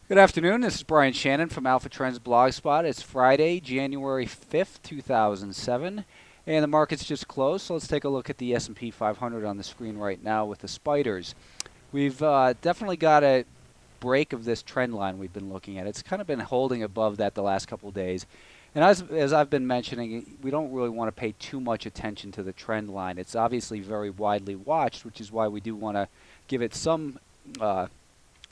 Good afternoon. This is Brian Shannon from Alpha Trends Blogspot. It's Friday, January 5th, 2007, and the market's just closed. So let's take a look at the S&P 500 on the screen right now with the spiders. We've definitely got a break of this trend line we've been looking at. It's kind of been holding above that the last couple of days. And as I've been mentioning, we don't really want to pay too much attention to the trend line. It's obviously very widely watched, which is why we do want to give it some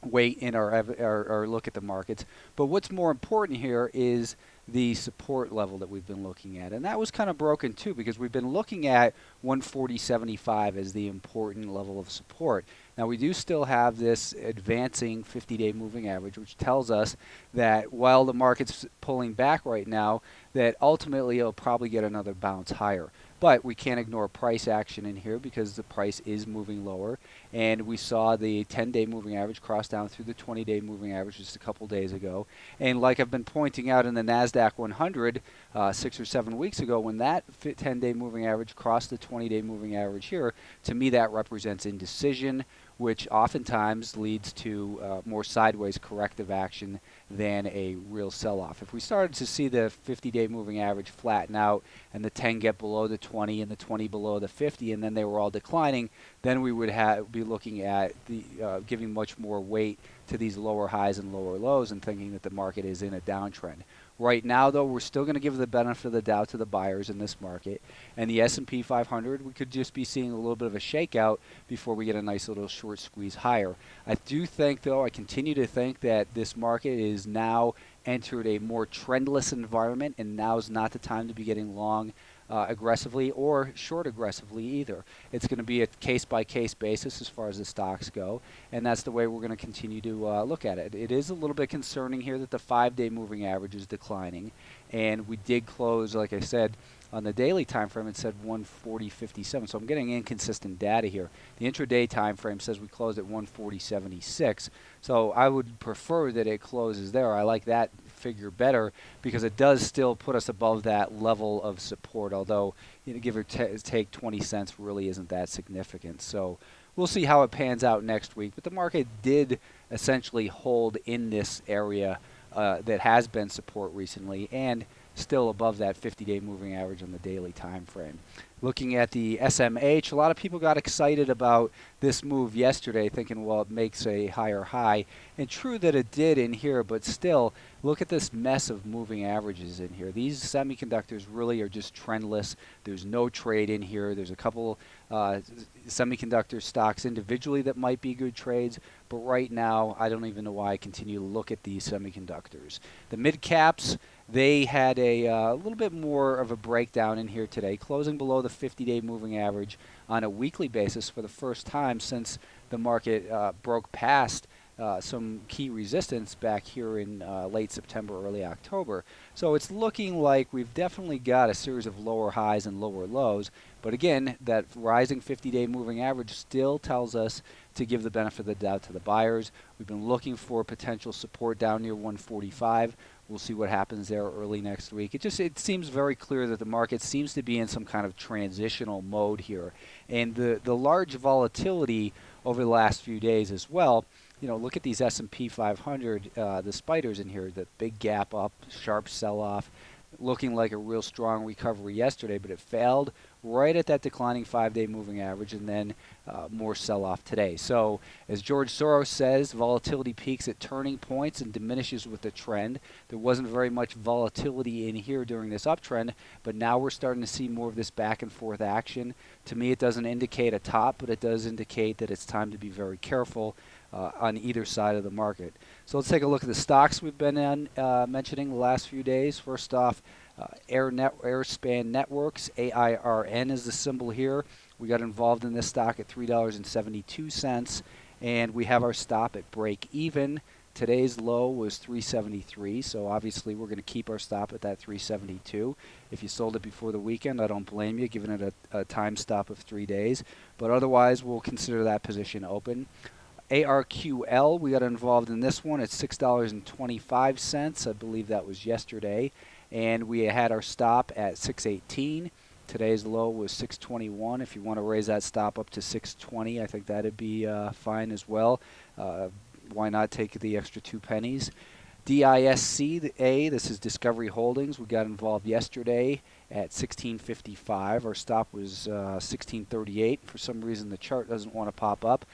weight in our look at the markets. But what's more important here is the support level that we've been looking at. And that was kind of broken too, because we've been looking at 140.75 as the important level of support. Now we do still have this advancing 50-day moving average, which tells us that while the market's pulling back right now, that ultimately it'll probably get another bounce higher. But we can't ignore price action in here because the price is moving lower. And we saw the 10-day moving average cross down through the 20-day moving average just a couple days ago. And like I've been pointing out in the Nasdaq 100 6 or 7 weeks ago, when that 10-day moving average crossed the 20-day moving average here, to me that represents indecision, which oftentimes leads to more sideways corrective action than a real sell-off. If we started to see the 50-day moving average flatten out and the 10 get below the 20 and the 20 below the 50, and then they were all declining, then we would be looking at the giving much more weight to these lower highs and lower lows and thinking that the market is in a downtrend. Right now, though, we're still going to give the benefit of the doubt to the buyers in this market. And the S&P 500, we could just be seeing a little bit of a shakeout before we get a nice little short squeeze higher. I do think, though, I continue to think that this market is now entered a more trendless environment, and now is not the time to be getting long aggressively or short aggressively either. It's going to be a case-by-case basis as far as the stocks go, and that's the way we're going to continue to look at it. It is a little bit concerning here that the 5-day moving average is declining, and we did close, like I said, on the daily time frame it said 140.57, so I'm getting inconsistent data here. The intraday time frame says we closed at 140.76, so I would prefer that it closes there. I like that figure better because it does still put us above that level of support, although give or take 20 cents really isn't that significant. So we'll see how it pans out next week, but the market did essentially hold in this area that has been support recently and still above that 50-day moving average on the daily time frame. Looking at the SMH, a lot of people got excited about this move yesterday, thinking, well, it makes a higher high. And true that it did in here, but still, look at this mess of moving averages in here. These semiconductors really are just trendless. There's no trade in here. There's a couple semiconductor stocks individually that might be good trades, but right now, I don't even know why I continue to look at these semiconductors. The mid-caps, they had a little bit more of a breakdown in here today, closing below the 50-day moving average on a weekly basis for the first time since the market broke past some key resistance back here in late September, early October. So it's looking like we've definitely got a series of lower highs and lower lows. But again, that rising 50-day moving average still tells us to give the benefit of the doubt to the buyers. We've been looking for potential support down near 145. We'll see what happens there early next week. It seems very clear that the market seems to be in some kind of transitional mode here. And the large volatility over the last few days as well, look at these S&P 500, the spiders in here, the big gap up, sharp sell-off, looking like a real strong recovery yesterday, but it failed right at that declining 5-day moving average, and then more sell-off today. So as George Soros says, volatility peaks at turning points and diminishes with the trend. There wasn't very much volatility in here during this uptrend, but now we're starting to see more of this back and forth action. To me, it doesn't indicate a top, but it does indicate that it's time to be very careful on either side of the market. So let's take a look at the stocks we've been mentioning the last few days. First off, Airspan Networks, AIRN is the symbol here. We got involved in this stock at $3.72, and we have our stop at break even. Today's low was 373, so obviously we're going to keep our stop at that 372. If you sold it before the weekend, I don't blame you, giving it a time stop of 3 days. But otherwise, we'll consider that position open. ARQL, we got involved in this one at $6.25. I believe that was yesterday. And we had our stop at 618. Today's low was 621. If you want to raise that stop up to 620, I think that'd be fine as well. why not take the extra 2 pennies? DISCA, this is Discovery Holdings. We got involved yesterday at 16.55. Our stop was 16.38. For some reason, the chart doesn't want to pop up.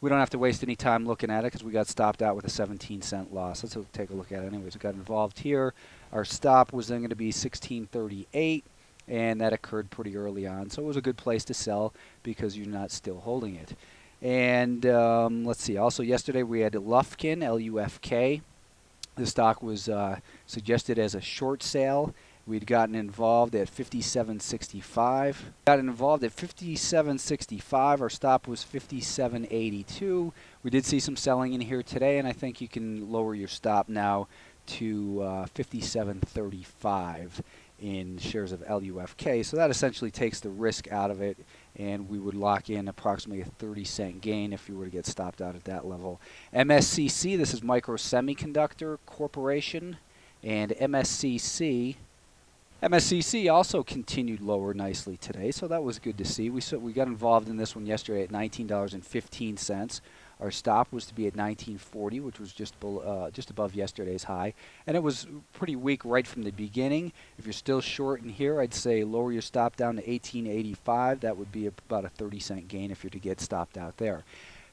We don't have to waste any time looking at it because we got stopped out with a 17-cent loss. Let's take a look at it anyways. We got involved here. Our stop was then going to be 16.38, and that occurred pretty early on. So it was a good place to sell because you're not still holding it. And let's see. Also, yesterday we had Lufkin, LUFK. The stock was suggested as a short sale. We'd gotten involved at 57.65. Got involved at 57.65. Our stop was 57.82. We did see some selling in here today, and I think you can lower your stop now to 57.35 in shares of LUFK. So that essentially takes the risk out of it, and we would lock in approximately a 30-cent gain if you were to get stopped out at that level. MSCC, this is Microsemi Corporation, and MSCC also continued lower nicely today, so that was good to see. We got involved in this one yesterday at $19.15. Our stop was to be at 19.40, which was just above yesterday's high, and it was pretty weak right from the beginning. If you're still short in here, I'd say lower your stop down to 18.85. That would be about a 30-cent gain if you're to get stopped out there.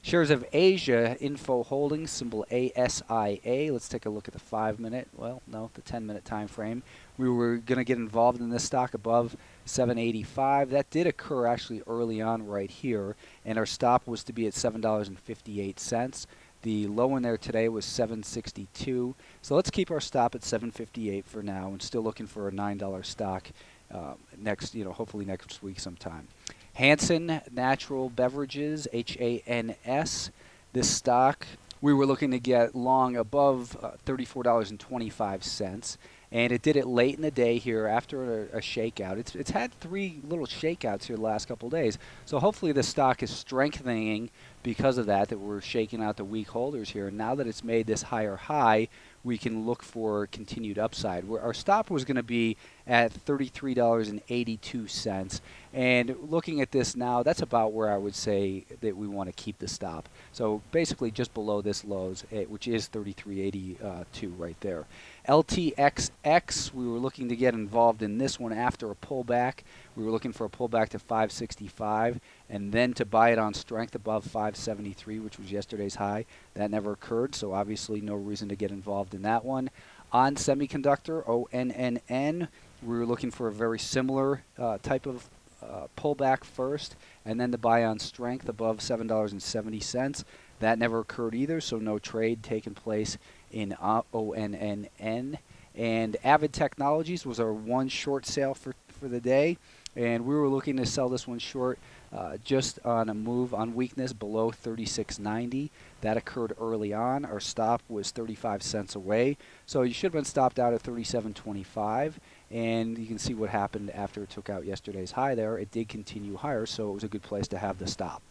Shares of AsiaInfo Holdings, symbol ASIA. Let's take a look at the 5-minute, well, no, the 10-minute time frame. We were going to get involved in this stock above 785. That did occur actually early on right here, and our stop was to be at $7.58. The low in there today was 762. So let's keep our stop at 758 for now, and still looking for a $9 stock hopefully next week sometime. Hansen Natural Beverages, HANS. This stock, we were looking to get long above $34.25. And it did it late in the day here after a shakeout. It's had 3 little shakeouts here the last couple of days. So hopefully the stock is strengthening because of that we're shaking out the weak holders here. And now that it's made this higher high, we can look for continued upside. Our stop was going to be at $33.82. And looking at this now, that's about where I would say that we want to keep the stop. So basically just below this lows, which is $33.82 right there. LTXX, we were looking to get involved in this one after a pullback. We were looking for a pullback to 565 and then to buy it on strength above 573, which was yesterday's high. That never occurred, so obviously no reason to get involved in that one. On Semiconductor, ONNN, we were looking for a very similar type of pullback first, and then to buy on strength above $7.70. That never occurred either, so no trade taking place in ONNN. And Avid Technologies was our one short sale for the day, and we were looking to sell this one short just on a move on weakness below 36.90. That occurred early on. Our stop was 35 cents away, so you should have been stopped out at 37.25. And you can see what happened after it took out yesterday's high there. It did continue higher, so it was a good place to have the stop.